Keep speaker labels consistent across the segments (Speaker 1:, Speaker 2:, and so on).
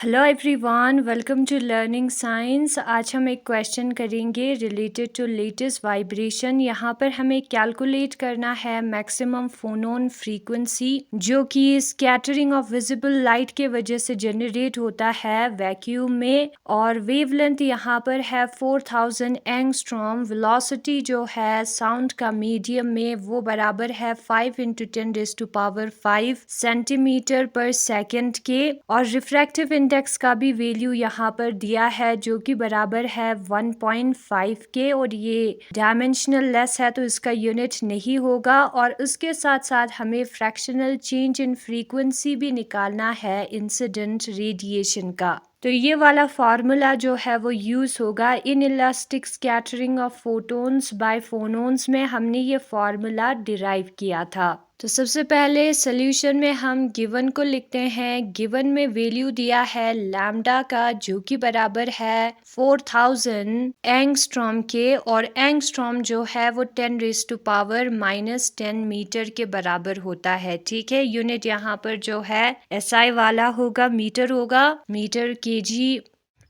Speaker 1: Hello everyone, welcome to learning science. आज हम एक क्वेश्चन करेंगे रिलेटेड टू लेटेस्ट वाइब्रेशन। यहाँ पर हमें कैलकुलेट करना है मैक्सिमम फोनोन फ्रीक्वेंसी जो कि स्कैटरिंग ऑफ विजिबल लाइट के वजह से जनरेट होता है वैक्यूम में, और वेवलेंथ यहाँ पर है 4000 एंगस्ट्रॉम। वेलोसिटी जो है साउंड का मीडियम में वो बराबर है 5 × 10⁵ सेंटीमीटर पर सेकेंड के, और रिफ्रैक्टिव इंडेक्स का भी वैल्यू यहाँ पर दिया है जो कि बराबर है 1.5 के, और ये डायमेंशनल लेस है तो इसका यूनिट नहीं होगा। और उसके साथ साथ हमें फ्रैक्शनल चेंज इन फ्रीक्वेंसी भी निकालना है इंसिडेंट रेडिएशन का। तो ये वाला फार्मूला जो है वो यूज होगा inelastic scattering of photons by phonons में। हमने ये फार्मूला डिराइव किया था। तो सबसे पहले सोल्यूशन में हम गिवन को लिखते हैं। गिवन में वैल्यू दिया है लैम्डा का जो कि बराबर है 4000 एंगस्ट्रॉम के, और एंगस्ट्रॉम जो है वो 10⁻⁻10 मीटर के बराबर होता है। ठीक है, यूनिट यहाँ पर जो है SI वाला होगा, मीटर होगा, मीटर केजी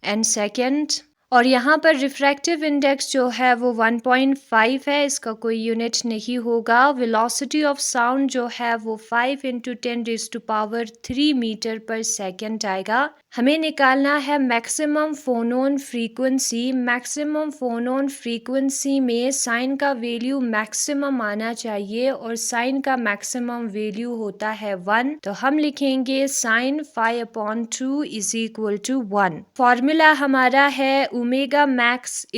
Speaker 1: एंड सेकेंड। और यहाँ पर रिफ्रैक्टिव इंडेक्स जो है वो 1.5 है, इसका कोई यूनिट नहीं होगा। वेलोसिटी ऑफ साउंड जो है वो 5 × 10⁻³ मीटर पर सेकेंड आएगा। हमें निकालना है maximum phonon frequency. Maximum phonon frequency में साइन का वैल्यू मैक्सिमम आना चाहिए, और साइन का मैक्सिमम वैल्यू होता है 1। तो हम लिखेंगे साइन φ/2 = 1। फॉर्मूला हमारा है omega max =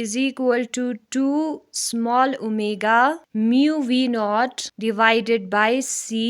Speaker 1: 2 small omega mu V0 divided by C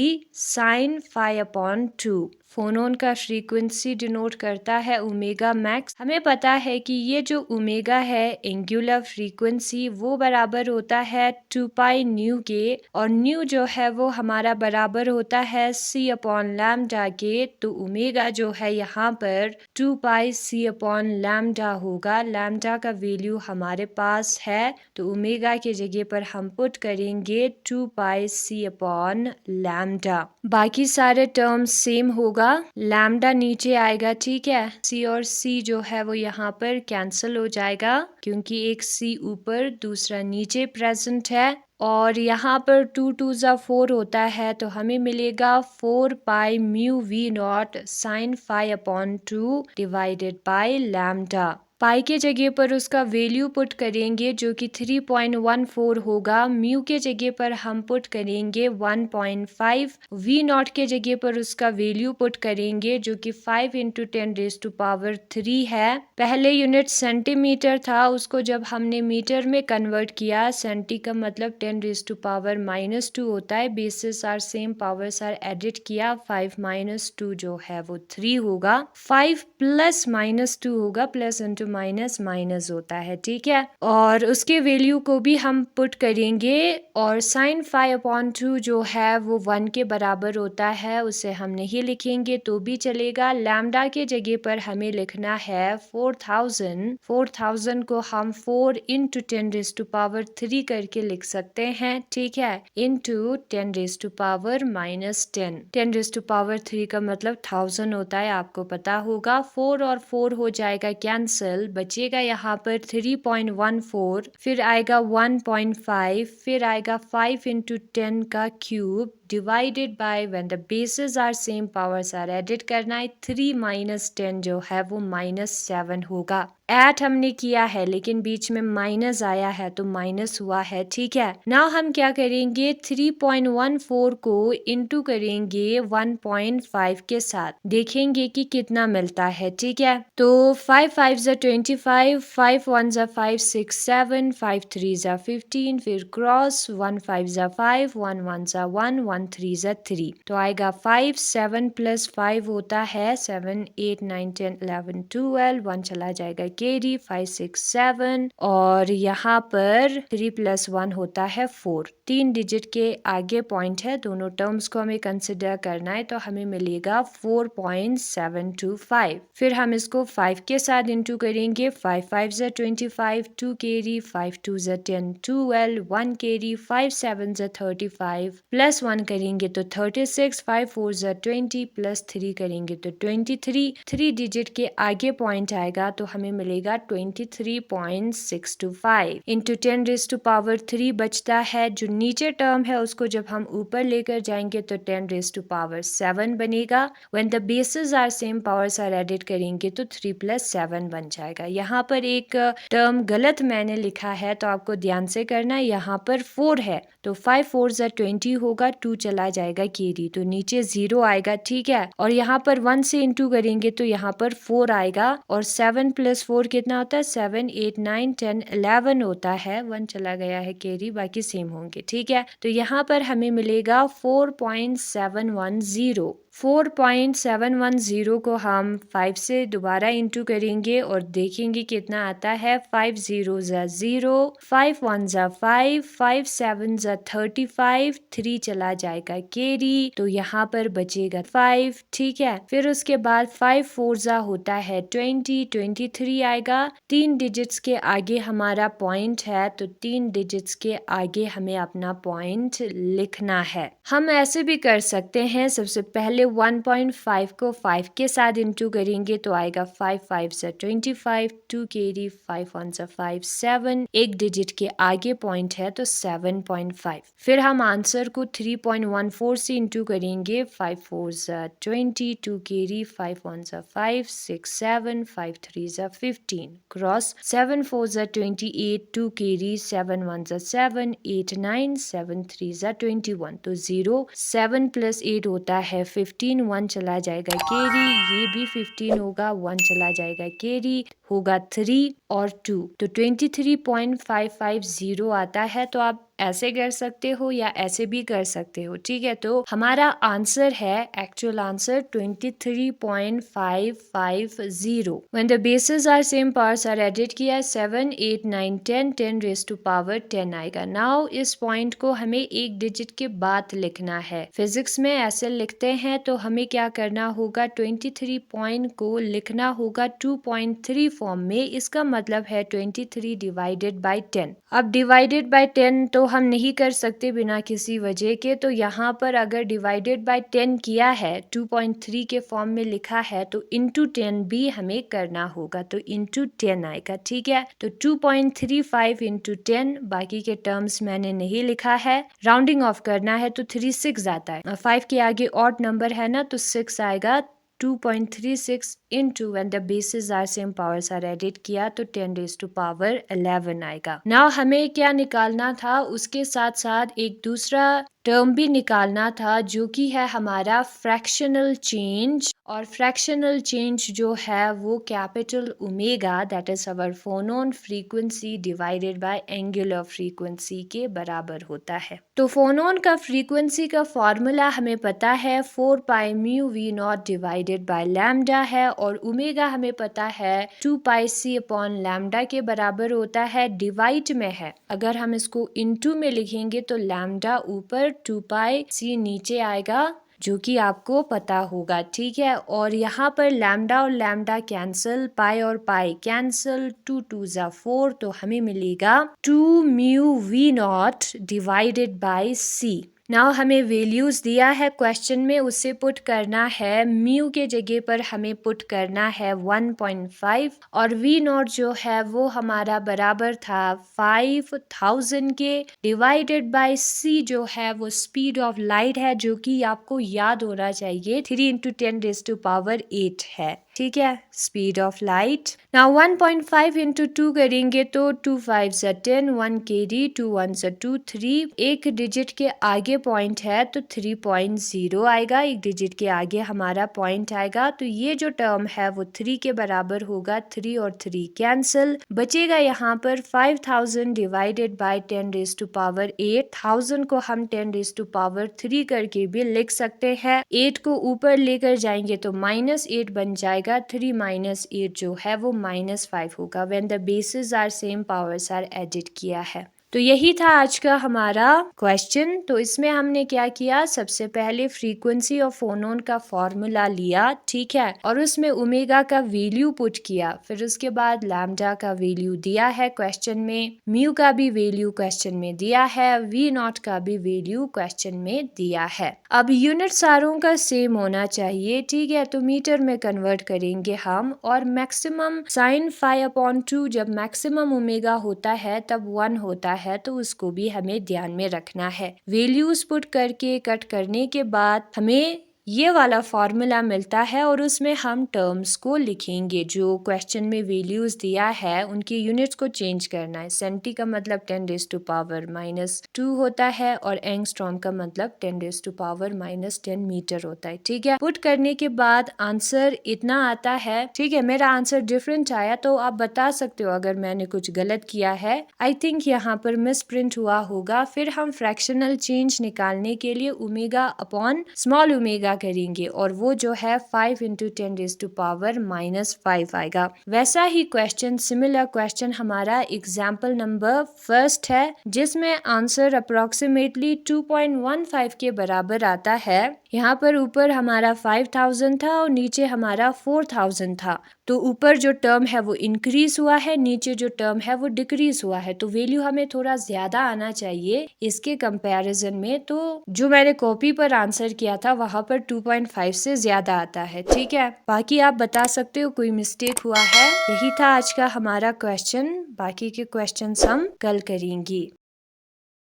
Speaker 1: sine φ/2। Phonon का फ्रीक्वेंसी डिनोट करता है ओमेगा मैक्स। हमें पता है कि ये जो ओमेगा है एंगुलर फ्रीक्वेंसी वो बराबर होता है 2π न्यू के, और न्यू जो है वो हमारा बराबर होता है C/λ के। तो ओमेगा जो है यहाँ पर 2π C/λ होगा। लैम्डा का वैल्यू हमारे पास है, तो ओमेगा के जगह पर हम पुट करेंगे 2π C/λ। बाकी सारे टर्म्स सेम होगा, लैम्डा नीचे आएगा। ठीक है, C और C जो है वो यहाँ पर कैंसिल हो जाएगा क्योंकि एक C ऊपर दूसरा नीचे प्रेजेंट है, और यहाँ पर 2 2 4 होता है, तो हमें मिलेगा 4π mu V0 sine φ/2 divided by lambda. Pi के जगह पर उसका वैल्यू पुट करेंगे जो कि 3.14 होगा। म्यू के जगह पर हम पुट करेंगे 1.5। V0 के जगह पर उसका वैल्यू पुट करेंगे जो कि 5 × 10⁻³ है। पहले यूनिट सेंटीमीटर था, उसको जब हमने मीटर में कन्वर्ट किया, सेंटी का मतलब 10⁻⁻² होता है। Bases are same, powers are added किया, 5 - 2 जो है वो 3 होगा। 5 + -2 होगा, प्लस इंटू माइनस माइनस होता है। ठीक है, और उसके वैल्यू को भी हम पुट करेंगे, और साइन φ/2 जो है वो 1 के बराबर होता है, उसे हम नहीं लिखेंगे तो भी चलेगा। लैम्डा के जगह पर हमें लिखना है 4000। 4000 को हम 4 × 10⁻³ करके लिख सकते हैं। ठीक है, इंटू 10⁻⁻10। 10⁻³ का मतलब 1000 होता है, आपको पता होगा। 4 और 4 हो जाएगा कैंसिल, बचेगा यहाँ पर 3.14, फिर आएगा 1.5, फिर आएगा 5 × 10 का cube divided by, when the bases are same powers are added करना है। 3 - 10 जो है वो -7 होगा। ऐड हमने किया है लेकिन बीच में माइनस आया है तो माइनस हुआ है। ठीक है, नाउ हम क्या करेंगे, 3.14 को इंटू करेंगे 1.5 के साथ, देखेंगे कि कितना मिलता है। ठीक है, तो 5 × 5 = 25, 5 × 1 = 5 6 7, 5 × 3 = 15, फिर क्रॉस 1 × 5 = 5, 1 × 1 = 1, 1 × 3 = 3, तो आएगा 5 7 + 5 होता है 7 8 9 10 11 12, 1 चला जाएगा कैरी, 5 6 7, और यहाँ पर 3 + 1 होता है 4। 3 डिजिट के आगे पॉइंट है, दोनों टर्म्स को हमें कंसिडर करना है, तो हमें मिलेगा 4.725। फिर हम इसको 5 के साथ इंटू करेंगे, 5 5 ज़ा 25, 2 केरी, 5 2 ज़ा 10, 12, 1 केरी, 5 7 ज़ा 35, प्लस 1 करेंगे तो 36, 5 4 ज़ा 20, प्लस 3 करेंगे तो 23, 3 डिजिट के आगे पॉइंट आएगा तो हमें मिलेगा 23.625 इंटू 10 रेज़ टू पावर 3 बचता है। जो नीचे टर्म है उसको जब हम ऊपर लेकर जाएंगे तो 10 रेज़ टू पावर 7 बनेगा। When the bases are same powers are added करेंगे तो 3 + 7 बन जाएगा। यहाँ पर एक टर्म गलत मैंने लिखा है तो आपको ध्यान से करना, यहाँ पर 4 है तो 5 4 ज़ा 20 होगा, 2 चला जाएगा केरी तो नीचे 0 आएगा, ठीक है। और यहाँ पर 1 से इंटू करेंगे तो यहाँ पर 4 आएगा और 7 + 4 कितना होता है, 7 8 9 10 11 होता है। 1 चला गया है केरी, बाकी सेम होंगे, ठीक है। तो यहाँ पर हमें मिलेगा 4.710। 4.710 को हम 5 से दोबारा इंटू करेंगे और देखेंगे कितना आता है। 5 0 ज़ा 0, 5 1 ज़ा 5, 5 7 ज़ा 35, 3 चला जाएगा केरी तो यहाँ पर बचेगा 5, ठीक है। फिर उसके बाद 5 4 ज़ा होता है 20, 23 आएगा। 3 डिजिट्स के आगे हमारा पॉइंट है तो 3 डिजिट्स के आगे हमें अपना पॉइंट लिखना है। हम ऐसे भी कर सकते हैं, सबसे पहले 1.5 को 5 के साथ इंटू करेंगे तो आएगा 5 5 ज़ा 25, 2 केरी, 5 1 ज़ा 5 7, एक डिजिट के आगे पॉइंट है तो 7.5। फिर हम आंसर को 3.14 से इंटू करेंगे, 5 4 ज़ा 20, 2 केरी, 5 1 ज़ा 5 6 7, 5 3 ज़ा 15, क्रॉस 7 4 ज़ा 28, 2 केरी, 7 1 ज़ा 7, 8 9, 7 3 ज़ा 21 तो 0, 7 + 8 होता है 15, 1 चला जाएगा केरी, ये भी 15 होगा, 1 चला जाएगा केरी, होगा 3 और 2 तो 23.550 आता है। तो आप ऐसे कर सकते हो या ऐसे भी कर सकते हो, ठीक है। तो हमारा आंसर है, actual answer 23.550। When the bases are same powers are added किया 7 8 9 10, 10 रेज़ टू पावर 10 आएगा। नाउ इस पॉइंट को हमें एक डिजिट के बाद लिखना है। फिजिक्स में ऐसे लिखते हैं तो हमें क्या करना होगा, 23 पॉइंट को लिखना होगा 2.3 फॉर्म में। इसका मतलब है 23 डिवाइडेड बाई 10। अब डिवाइडेड बाई 10 तो हम नहीं कर सकते बिना किसी वजह के, तो यहाँ पर अगर डिवाइडेड बाई 10 किया है, 2.3 के फॉर्म में लिखा है तो इंटू 10 भी हमें करना होगा, तो इंटू 10 आएगा, ठीक है। तो 2.35 इंटू 10, बाकी के टर्म्स मैंने नहीं लिखा है। राउंडिंग ऑफ करना है तो 36 आता है, 5 के आगे ऑड नंबर है ना तो 6 आएगा। 2.36 into when the bases are same powers are added किया तो 10 रेज़ टू पावर 11 आएगा। नाउ हमें क्या निकालना था, उसके साथ साथ एक दूसरा टर्म भी निकालना था जो कि है हमारा फ्रैक्शनल चेंज। और फ्रैक्शनल चेंज जो है वो capital omega, that is our phonon frequency divided by angular frequency के बराबर होता है। तो फोनोन का फ्रीक्वेंसी का फॉर्मूला हमें पता है 4 pi mu V not divided by lambda है, और ओमेगा हमें पता है 2 पाई सी अपॉन लैम्डा के बराबर होता है। डिवाइड में है, अगर हम इसको इनटू में लिखेंगे तो लैम्डा ऊपर 2 पाई सी नीचे आएगा, जो कि आपको पता होगा, ठीक है। और यहाँ पर लैम्डा और लैम्डा कैंसिल, पाई और पाई कैंसिल, 2 2 ज़ा 4 तो हमें मिलेगा 2 mu V not divided by C. Now हमें वैल्यूज दिया है क्वेश्चन में, उसे पुट करना है। म्यू के जगह पर हमें पुट करना है 1.5 और वी नॉट जो है वो हमारा बराबर था 5000 के, डिवाइडेड बाय सी जो है वो स्पीड ऑफ लाइट है, जो कि आपको याद होना चाहिए 3 इंटू 10 रेज़ टू पावर 8 है, ठीक है, speed of light. Now 1.5 into 2 करेंगे तो 2 5 ज़ा 10, 1 केरी, 2 1 ज़ा 2 3, एक डिजिट के आगे पॉइंट है तो 3.0 आएगा, एक डिजिट के आगे हमारा पॉइंट आएगा। तो ये जो टर्म है वो 3 के बराबर होगा, 3 और 3 कैंसिल, बचेगा यहाँ पर 5000 divided by 10 raise to power 8। 1000 को हम 10 रेज़ टू पावर 3 करके भी लिख सकते हैं। 8 को ऊपर लेकर जाएंगे तो -8 बन जाएगा, 3 - 8 जो है वो -5 होगा। When the bases are same powers are added किया है। तो यही था आज का हमारा क्वेश्चन। तो इसमें हमने क्या किया, सबसे पहले फ्रीक्वेंसी ऑफ फोनोन का फॉर्मूला लिया, ठीक है, और उसमें ओमेगा का वैल्यू पुट किया, फिर उसके बाद लैम्डा का वैल्यू दिया है क्वेश्चन में, म्यू का भी वैल्यू क्वेश्चन में दिया है, वी नॉट का भी वैल्यू क्वेश्चन में दिया है। अब यूनिट सारों का सेम होना चाहिए, ठीक है, तो मीटर में कन्वर्ट करेंगे हम, और मैक्सिमम साइन फाई अपॉन 2 जब मैक्सिमम ओमेगा होता है तब 1 होता है, तो उसको भी हमें ध्यान में रखना है। वैल्यूज पुट करके कट करने के बाद हमें ये वाला फॉर्मूला मिलता है और उसमें हम टर्म्स को लिखेंगे। जो क्वेश्चन में वैल्यूज दिया है उनकी यूनिट्स को चेंज करना है। सेंटी का मतलब 10⁻⁻² होता है और एंगस्ट्रॉम का मतलब 10⁻⁻10 मीटर होता है, ठीक है। पुट करने के बाद आंसर इतना आता है, ठीक है। मेरा आंसर डिफरेंट आया तो आप बता सकते हो अगर मैंने कुछ गलत किया है। आई थिंक यहाँ पर मिस प्रिंट हुआ होगा। फिर हम फ्रैक्शनल चेंज निकालने के लिए ओमेगा अपॉन स्मॉल ओमेगा करेंगे और वो जो है 5 × 10⁻⁻5 आएगा। वैसा ही क्वेश्चन, सिमिलर क्वेश्चन हमारा एग्जाम्पल नंबर 1 है, जिसमें आंसर अप्रोक्सीमेटली 2.15 के बराबर आता है। यहाँ पर ऊपर हमारा 5000 था और नीचे हमारा 4000 था, तो ऊपर जो टर्म है वो इंक्रीज हुआ है, नीचे जो टर्म है वो डिक्रीज हुआ है, तो वैल्यू हमें थोड़ा ज्यादा आना चाहिए इसके कंपैरिजन में। तो जो मैंने कॉपी पर आंसर किया था वहां पर 2.5 से ज्यादा आता है, ठीक है। बाकी आप बता सकते हो कोई मिस्टेक हुआ है। यही था आज का हमारा क्वेश्चन, बाकी के क्वेश्चंस हम कल करेंगे।